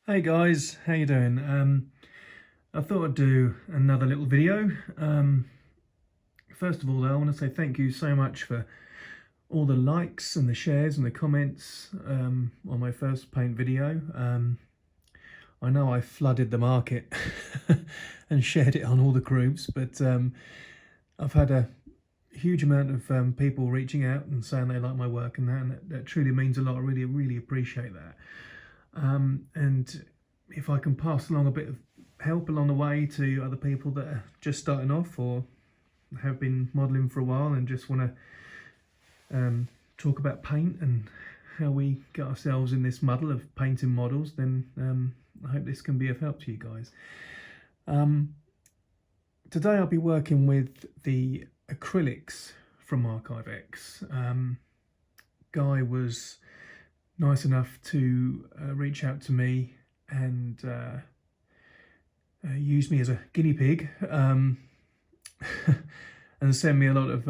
Hey guys, how you doing? I thought I'd do another little video. First of all, though, I want to say thank you so much for all the likes and the shares and the comments on my first paint video. I know I flooded the market and shared it on all the groups, but I've had a huge amount of people reaching out and saying they like my work and that truly means a lot. I really appreciate that. And if I can pass along a bit of help along the way to other people that are just starting off or have been modelling for a while and just want to talk about paint and how we get ourselves in this muddle of painting models, then I hope this can be of help to you guys. Today I'll be working with the acrylics from Archive-X. Guy was nice enough to reach out to me and use me as a guinea pig and send me a lot of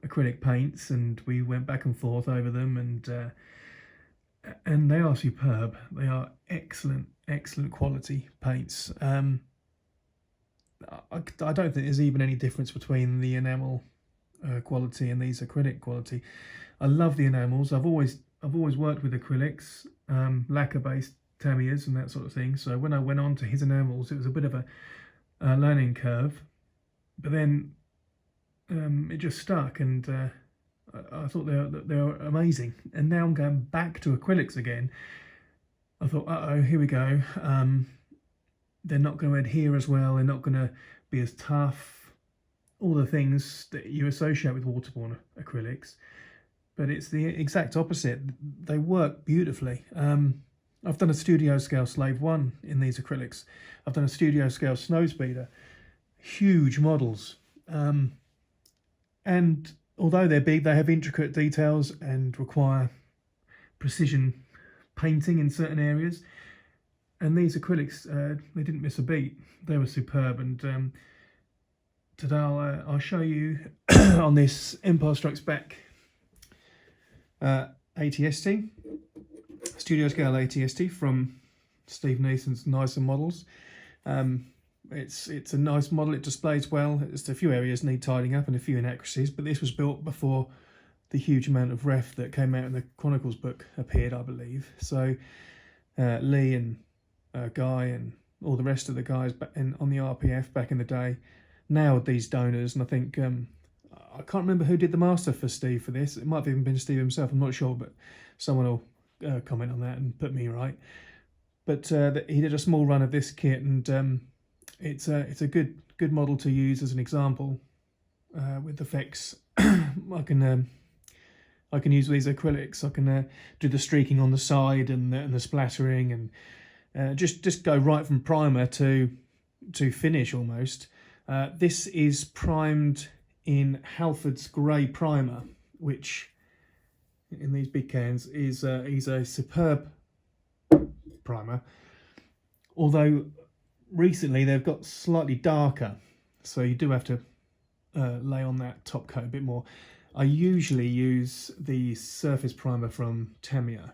acrylic paints, and we went back and forth over them, and they are superb. They are excellent quality paints. I don't think there's even any difference between the enamel quality and these acrylic quality. I love the enamels. I've always worked with acrylics, lacquer-based Tamiya's and that sort of thing. So when I went on to his enamels, it was a bit of a learning curve. But then it just stuck, and I thought they were amazing. And now I'm going back to acrylics again. I thought, uh-oh, here we go. They're not going to adhere as well. They're not going to be as tough. All the things that you associate with waterborne acrylics. But it's the exact opposite. They work beautifully. I've done a studio scale Slave 1 in these acrylics. I've done a studio scale Snowspeeder. Huge models. And although they're big, they have intricate details and require precision painting in certain areas. And these acrylics, they didn't miss a beat. They were superb. And today I'll show you on this Empire Strikes Back ATST, studio scale ATST from Steve Neeson's Nicer Models. It's a nice model. It displays well. Just a few areas need tidying up and a few inaccuracies, but this was built before the huge amount of ref that came out in the Chronicles book appeared, I believe. So Lee and Guy and all the rest of the guys on the RPF back in the day nailed these donors, and I think I can't remember who did the master for Steve for this. It might have even been Steve himself, I'm not sure, but someone will comment on that and put me right. But he did a small run of this kit, and it's a good model to use as an example with effects. I can use these acrylics. I can do the streaking on the side and the splattering, and just go right from primer to finish almost. This is primed in Halford's grey primer, which in these big cans is a superb primer, although recently they've got slightly darker, so you do have to lay on that top coat a bit more. I usually use the surface primer from Tamiya,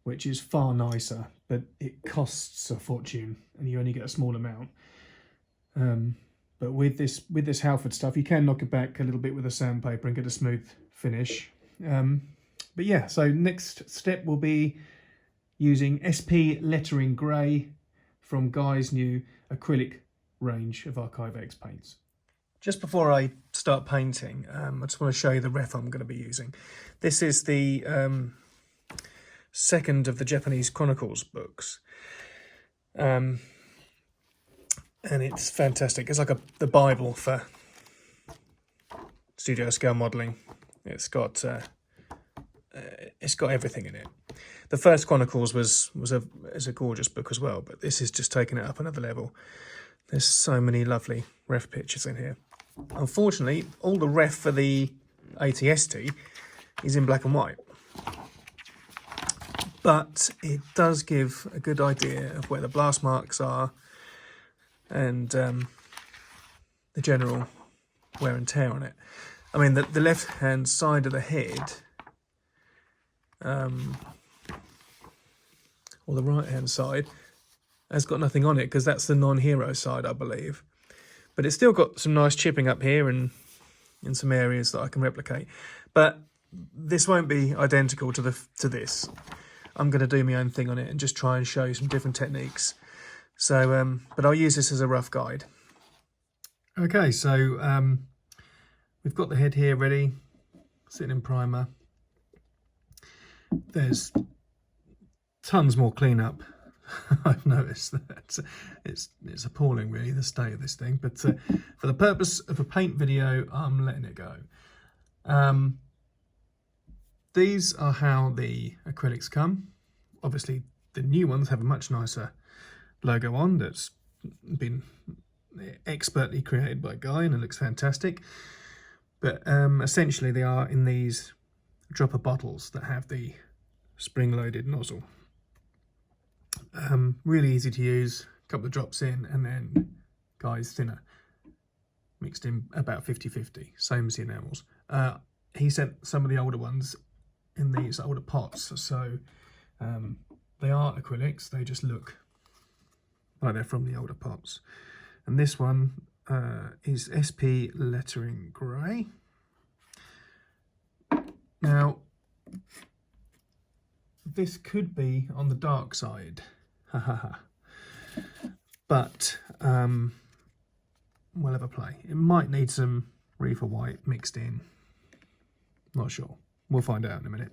which is far nicer, but it costs a fortune and you only get a small amount. But with this Halford stuff, you can knock it back a little bit with a sandpaper and get a smooth finish. But yeah, so next step will be using SP Lettering Grey from Guy's new acrylic range of Archive-X paints. Just before I start painting, I just want to show you the ref I'm going to be using. This is the second of the Japanese Chronicles books. And it's fantastic. It's like the Bible for studio scale modelling. It's got everything in it. The first Chronicles is a gorgeous book as well, but this is just taking it up another level. There's so many lovely ref pictures in here. Unfortunately, all the ref for the ATST is in black and white, but it does give a good idea of where the blast marks are and the general wear and tear on it. I mean, the left-hand side of the head, or the right-hand side, has got nothing on it because that's the non-hero side, I believe. But it's still got some nice chipping up here and in some areas that I can replicate. But this won't be identical to this. I'm going to do my own thing on it and just try and show you some different techniques. So, but I'll use this as a rough guide. Okay, so we've got the head here ready, sitting in primer. There's tons more cleanup. I've noticed that it's appalling, really, the state of this thing. But for the purpose of a paint video, I'm letting it go. These are how the acrylics come. Obviously, the new ones have a much nicer logo on that's been expertly created by Guy, and it looks fantastic. But essentially, they are in these dropper bottles that have the spring-loaded nozzle. Really easy to use, a couple of drops in, and then Guy's thinner mixed in about 50-50, same as the enamels. He sent some of the older ones in these older pots, so they are acrylics, they just look like they're from the older pots. And this one is SP lettering grey. Now, this could be on the dark side, but we'll have a play. It might need some Reefer White mixed in, not sure. We'll find out in a minute.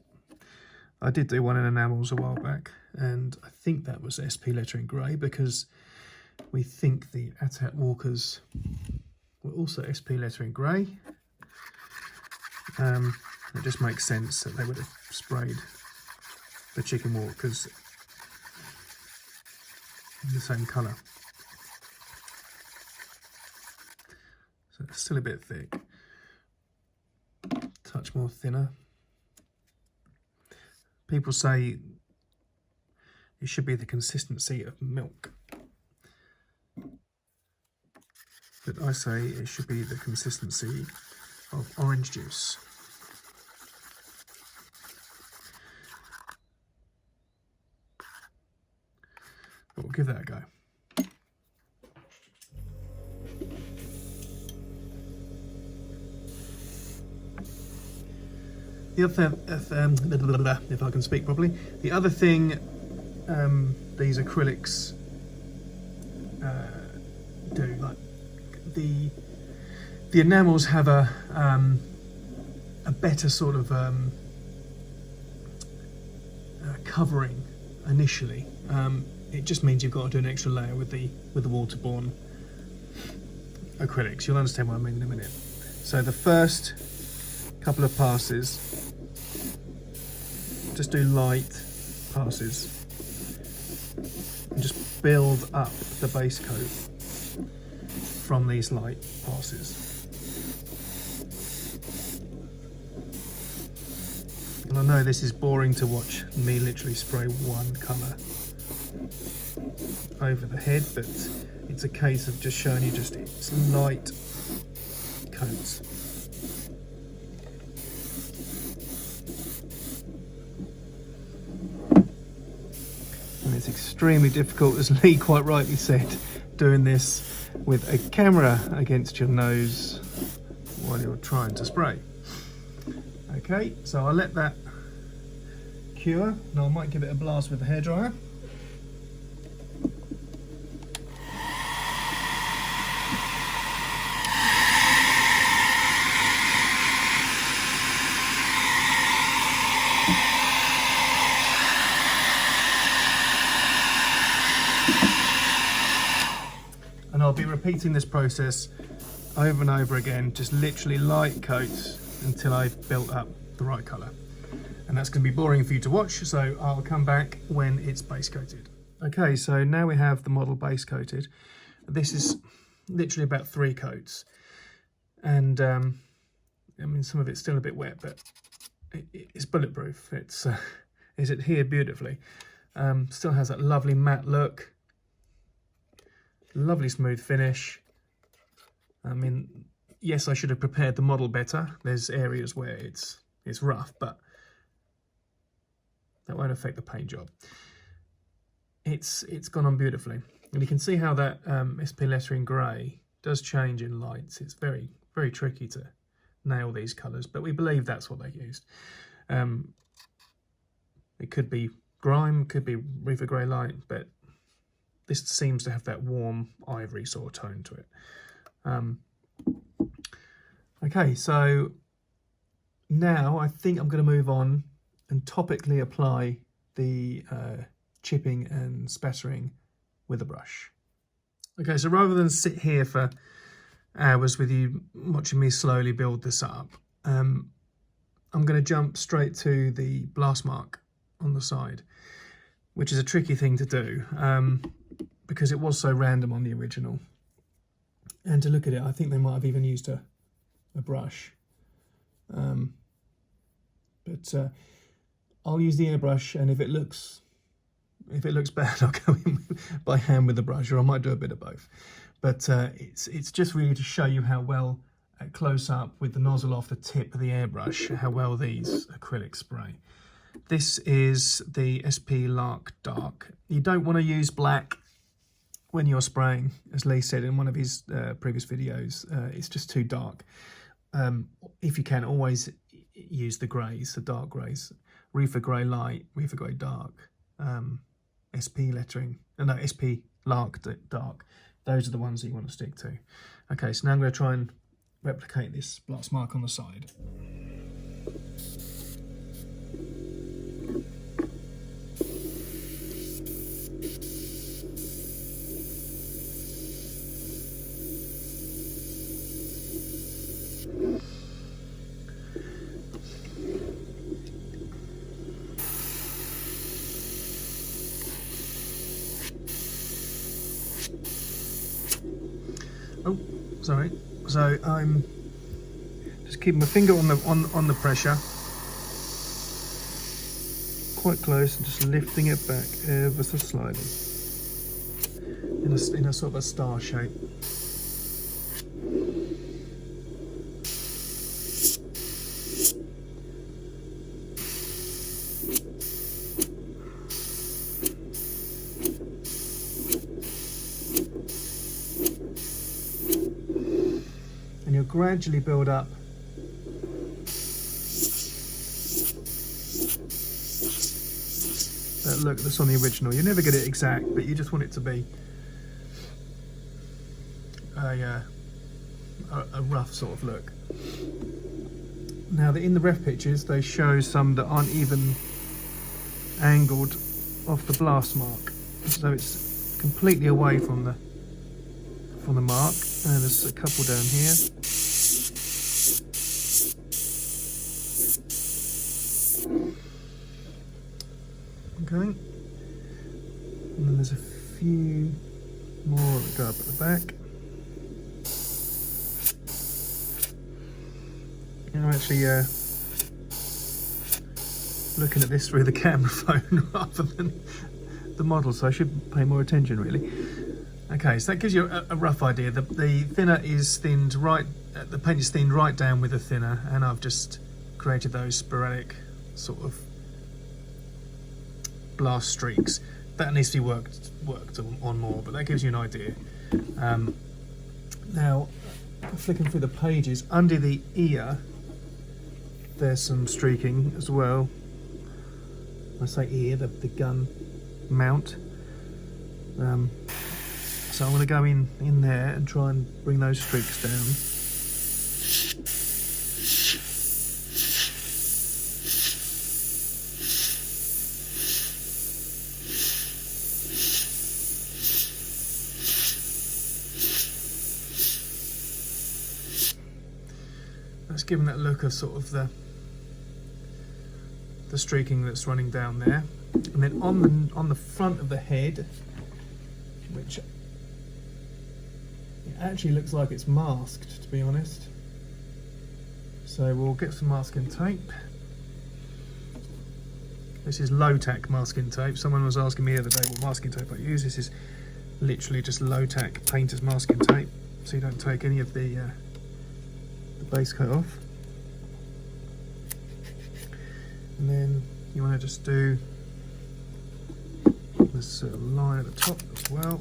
I did do one in enamels a while back, and I think that was SP lettering grey because we think the ATAT walkers were also SP lettering grey. It just makes sense that they would have sprayed the chicken walkers in the same colour. So it's still a bit thick. Touch more thinner. People say it should be the consistency of milk, but I say it should be the consistency of orange juice. But we'll give that a go. The other, if I can speak properly, the other thing these acrylics do, like the enamels have a better sort of covering initially. It just means you've got to do an extra layer with the waterborne acrylics. You'll understand what I mean in a minute. So the first couple of passes, just do light passes and just build up the base coat from these light passes. And I know this is boring to watch me literally spray one colour over the head, but it's a case of just showing you it's light coats. And it's extremely difficult, as Lee quite rightly said, doing this with a camera against your nose while you're trying to spray. Okay, so I'll let that cure. Now I might give it a blast with the hairdryer. And I'll be repeating this process over and over again, just literally light coats until I've built up the right colour. And that's going to be boring for you to watch, so I'll come back when it's base coated. Okay, so now we have the model base coated. This is literally about 3 coats. And I mean, some of it's still a bit wet, but it's bulletproof. It's adhered beautifully. Still has that lovely matte look. Lovely smooth finish. I mean, yes, I should have prepared the model better. There's areas where it's rough, but that won't affect the paint job. it's gone on beautifully. And you can see how that SP lettering grey does change in lights. It's very, very tricky to nail these colours, but we believe that's what they used. It could be grime, could be reefer grey light, but this seems to have that warm ivory sort of tone to it. Okay, so now I think I'm going to move on and topically apply the chipping and spattering with a brush. Okay, so rather than sit here for hours with you watching me slowly build this up, I'm going to jump straight to the blast mark on the side, which is a tricky thing to do because it was so random on the original. And to look at it, I think they might have even used a brush. But I'll use the airbrush, and if it looks bad, I'll go in by hand with the brush, or I might do a bit of both. But it's just really to show you how well, at close up with the nozzle off the tip of the airbrush, how well these acrylics spray. This is the SP Lark Dark. You don't want to use black when you're spraying, as Lee said in one of his previous videos. It's just too dark. If you can, always use the greys, the dark greys. Reefer grey light, reefer grey dark, SP lettering, no, SP Lark Dark. Those are the ones that you want to stick to. Okay, so now I'm going to try and replicate this blast mark on the side. Oh, sorry. So I'm just keeping my finger on the pressure, quite close, and just lifting it back ever so slightly in a sort of a star shape. And you'll gradually build up that look that's on the original. You never get it exact, but you just want it to be a rough sort of look. Now, in the ref pictures, they show some that aren't even angled off the blast mark, so it's completely away from the mark. And there's a couple down here. Okay, and then there's a few more that go up at the back. I'm actually looking at this through the camera phone rather than the model, so I should pay more attention really. Okay, so that gives you a rough idea. The thinner is thinned right, the paint is thinned right down with the thinner, and I've just created those sporadic sort of blast streaks. That needs to be worked on more, but that gives you an idea. Now, flicking through the pages, under the ear, there's some streaking as well. I say ear, the gun mount. So I'm going to go in there and try and bring those streaks down. That's given that look of sort of the streaking that's running down there. And then on the front of the head, which it actually looks like it's masked, to be honest. So we'll get some masking tape. This is low-tack masking tape. Someone was asking me the other day what masking tape I use. This is literally just low-tack painter's masking tape, so you don't take any of the base coat off. And then you want to just do This sort of line at the top as well.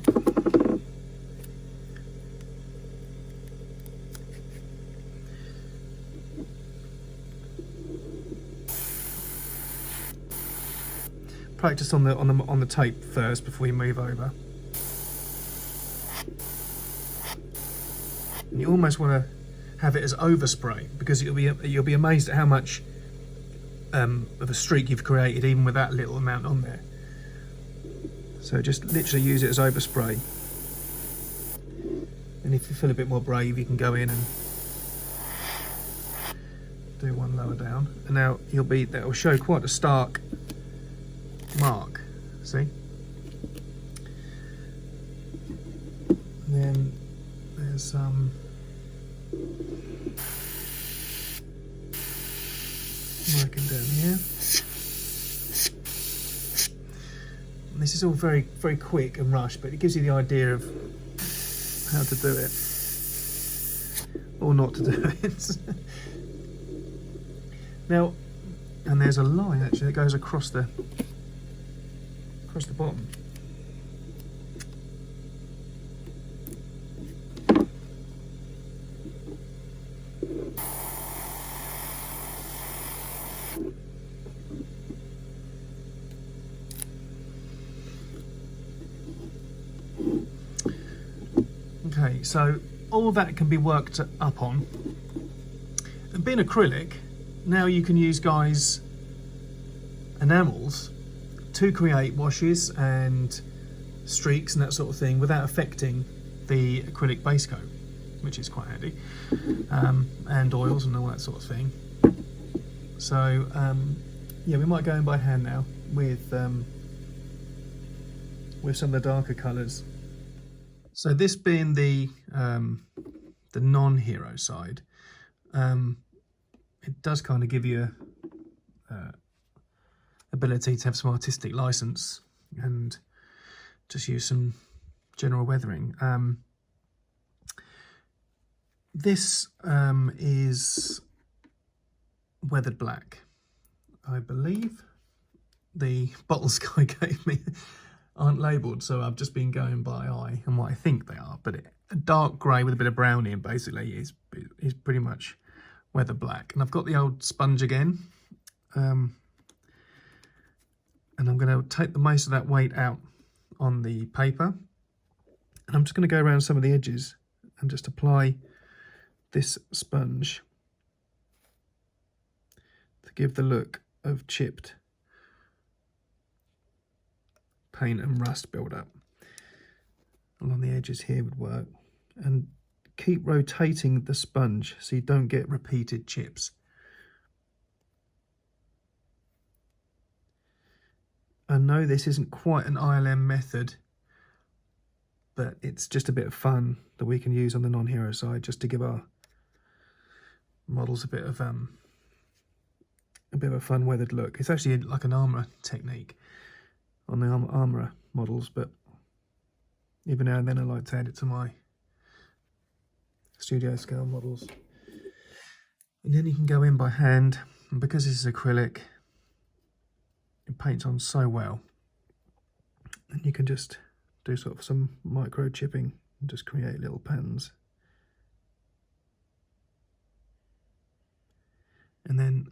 Practice on the tape first before you move over. And you almost want to have it as overspray, because you'll be amazed at how much of a streak you've created even with that little amount on there. So just literally use it as overspray. And if you feel a bit more brave, you can go in and do one lower down. And now that will show quite a stark mark. See? And then there's some working down here. And this is all very, very quick and rushed, but it gives you the idea of how to do it, or not to do it. Now, and there's a line actually that goes across the bottom. Okay, so all that can be worked up on. And being acrylic, now you can use guys enamels to create washes and streaks and that sort of thing without affecting the acrylic base coat, which is quite handy, and oils and all that sort of thing. So yeah, we might go in by hand now with some of the darker colours. So this being the non-hero side, it does kind of give you ability to have some artistic license and just use some general weathering. This is weathered black, I believe. The bottles Guy gave me aren't labelled, so I've just been going by eye and what I think they are. But a dark grey with a bit of brown in basically is pretty much weathered black. And I've got the old sponge again, and I'm going to take the most of that weight out on the paper, and I'm just going to go around some of the edges and just apply this sponge to give the look of chipped paint and rust build up. Along the edges here would work, and keep rotating the sponge so you don't get repeated chips. I know this isn't quite an ILM method, but it's just a bit of fun that we can use on the non-hero side, just to give our models a bit of a fun weathered look. It's actually like an armourer technique on the armourer models, but even now and then I like to add it to my studio scale models. And then you can go in by hand, and because this is acrylic, it paints on so well, and you can just do sort of some micro chipping and just create little patterns. And then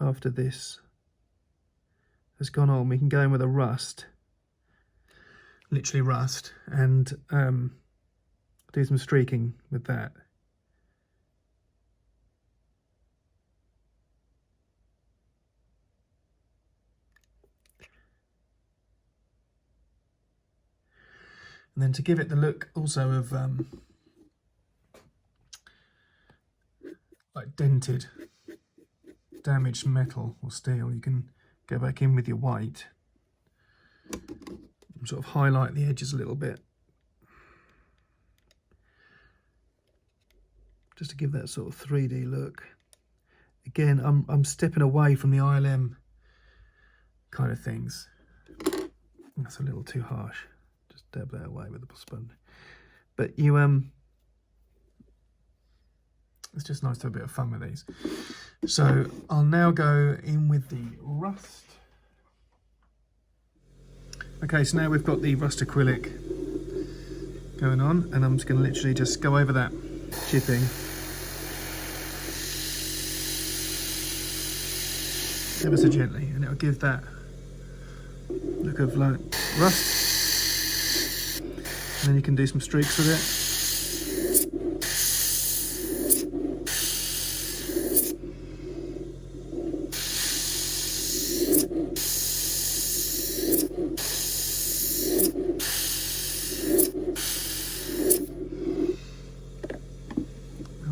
after this has gone on, we can go in with a rust, literally rust, and do some streaking with that. And then to give it the look also of like dented, damaged metal or steel, you can go back in with your white and sort of highlight the edges a little bit, just to give that sort of 3D look. Again, I'm stepping away from the ILM kind of things. That's a little too harsh. Just dab that away with the sponge. But you it's just nice to have a bit of fun with these. So I'll now go in with the rust. Okay, so now we've got the rust acrylic going on, and I'm just going to literally just go over that chipping ever so gently, and it'll give that look of like rust. And then you can do some streaks with it.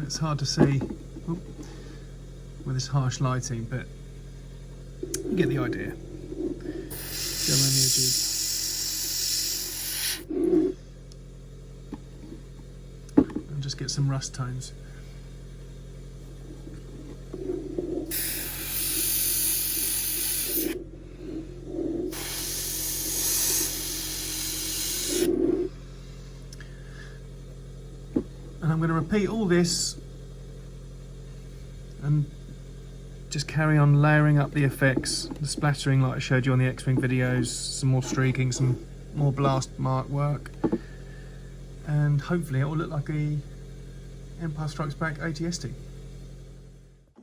It's hard to see with this harsh lighting, but you get the idea. Go around the edges. And just get some rust tones. And I'm going to repeat all this and just carry on layering up the effects, the splattering like I showed you on the X-Wing videos, some more streaking, some more blast mark work, and hopefully it will look like a Empire Strikes Back ATST.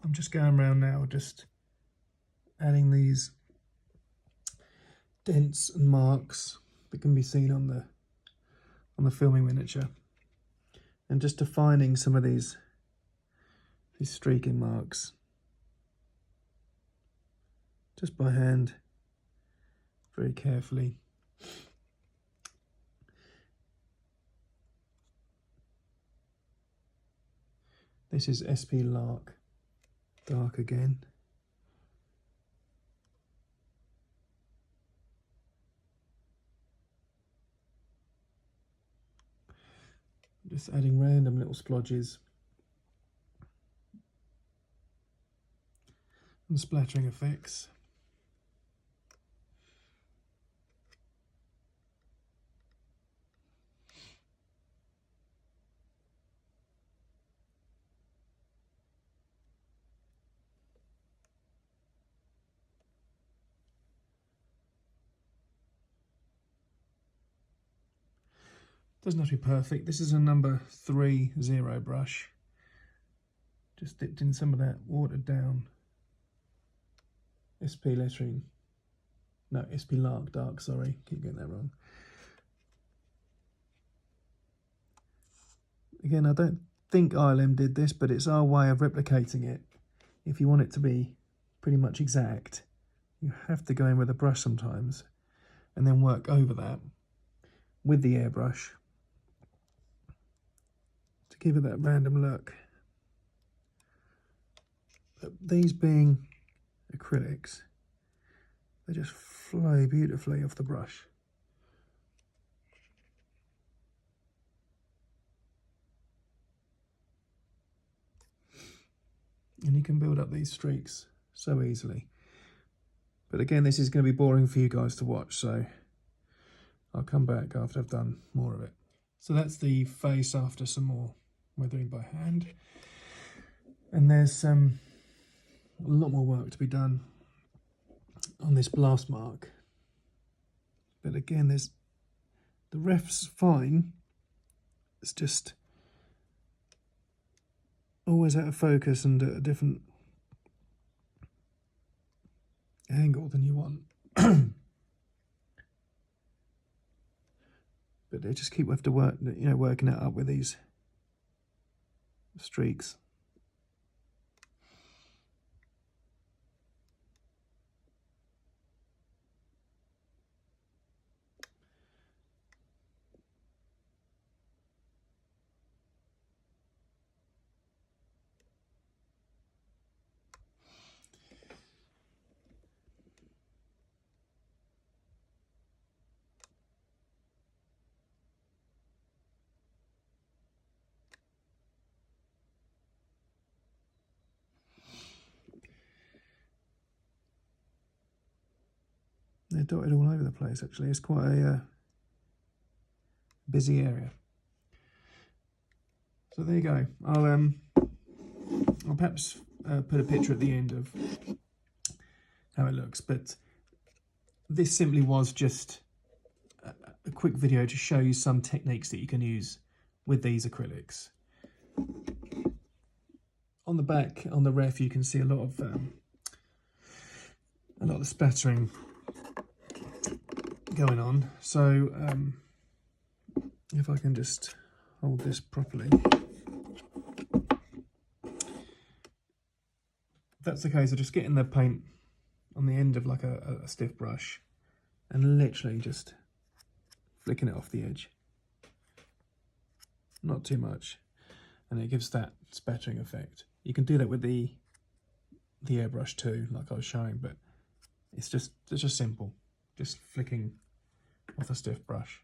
I'm just going around now, just adding these dents and marks that can be seen on the filming miniature, and just defining some of these streaking marks just by hand, very carefully. This is SP Lark Dark again. Just adding random little splodges and splattering effects. Doesn't have to be perfect. This is a number 30 brush. Just dipped in some of that watered down SP lettering. No, SP Lark Dark, sorry, keep getting that wrong. Again, I don't think ILM did this, but it's our way of replicating it. If you want it to be pretty much exact, you have to go in with a brush sometimes and then work over that with the airbrush to give it that random look. But these being acrylics, they just flow beautifully off the brush. And you can build up these streaks so easily. But again, this is going to be boring for you guys to watch, so I'll come back after I've done more of it. So that's the face after some more weathering by hand. And there's a lot more work to be done on this blast mark. But again, the ref's fine. It's just always out of focus and at a different angle than you want. But they just have to work, working it up with these streaks. They're dotted all over the place, actually. It's quite a busy area. So there you go. I'll perhaps put a picture at the end of how it looks, but this simply was just a quick video to show you some techniques that you can use with these acrylics. On the back, on the ref, you can see a lot of the spattering going on. So if I can just hold this properly. If that's the case, of just getting the paint on the end of like a stiff brush and literally just flicking it off the edge. Not too much, and it gives that spattering effect. You can do that with the airbrush too, like I was showing, but it's just simple, just flicking off a stiff brush.